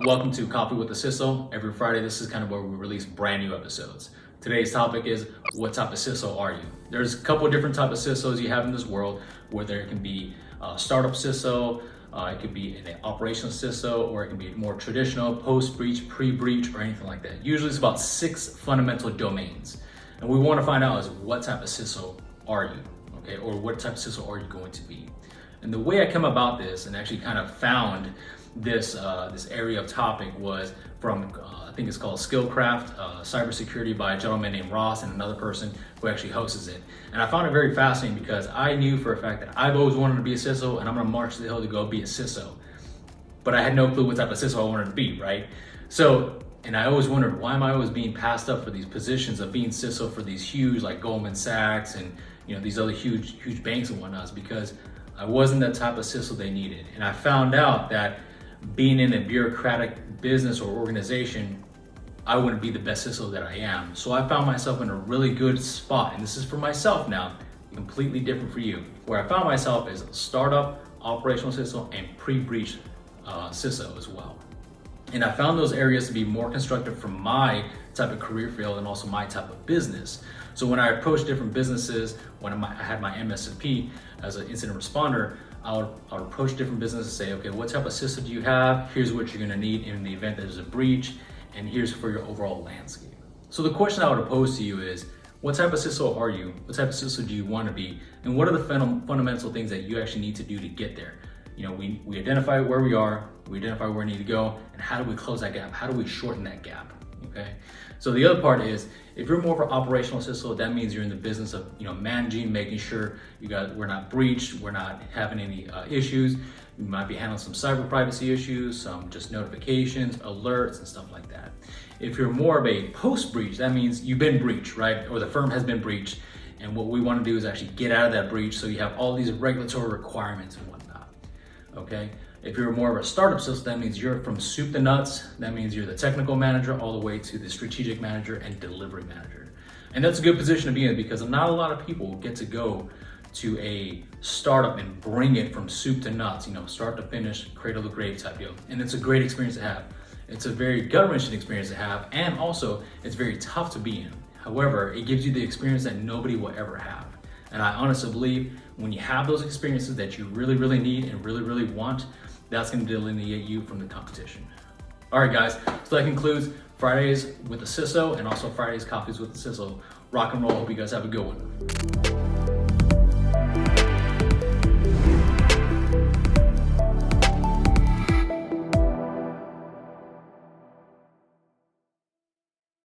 Welcome to Coffee with the CISO. Every Friday, this is kind of where we release brand new episodes. Today's topic is, what type of CISO are you? There's a couple of different types of CISOs you have in this world, where there can be a startup CISO, it could be an operational CISO, or it can be more traditional, post-breach, pre-breach, or anything like that. Usually it's about 6 fundamental domains. And we want to find out is, what type of CISO are you? Okay, or what type of CISO are you going to be? And the way I came about this and actually kind of found this area of topic was from, I think it's called Skillcraft, Cybersecurity by a gentleman named Ross and another person who actually hosts it. And I found it very fascinating because I knew for a fact that I've always wanted to be a CISO and I'm gonna march to the hill to go be a CISO. But I had no clue what type of CISO I wanted to be, right? So, and I always wondered, why am I always being passed up for these positions of being CISO for these huge, like Goldman Sachs and these other huge banks and whatnot? It's because I wasn't that type of CISO they needed. And I found out that being in a bureaucratic business or organization, I wouldn't be the best CISO that I am. So I found myself in a really good spot, and this is for myself now, completely different for you. Where I found myself is startup, operational CISO, and pre-breach CISO as well. And I found those areas to be more constructive for my type of career field and also my type of business. So when I approached different businesses, when I had my MSP as an incident responder, I would approach different businesses and say, okay, what type of CISO do you have? Here's what you're gonna need in the event that there's a breach, and here's for your overall landscape. So the question I would pose to you is, what type of CISO are you? What type of CISO do you wanna be? And what are the fundamental things that you actually need to do to get there? We identify where we are, we identify where we need to go, and how do we close that gap? How do we shorten that gap? Okay. So the other part is, if you're more of an operational CISO, that means you're in the business of managing, making sure we're not breached, we're not having any issues. You might be handling some cyber privacy issues, some just notifications, alerts, and stuff like that. If you're more of a post-breach, that means you've been breached, right? Or the firm has been breached, and what we want to do is actually get out of that breach, so you have all these regulatory requirements and whatnot. Okay. If you're more of a startup CISO, that means you're from soup to nuts. That means you're the technical manager all the way to the strategic manager and delivery manager. And that's a good position to be in, because not a lot of people get to go to a startup and bring it from soup to nuts, start to finish, cradle to grave type deal. And it's a great experience to have. It's a very gut-wrenching experience to have, and also it's very tough to be in. However, it gives you the experience that nobody will ever have. And I honestly believe when you have those experiences that you really need and really want, that's going to delineate you from the competition. All right, guys, so that concludes Fridays with the CISO and also Fridays Coffees with the CISO. Rock and roll. Hope you guys have a good one.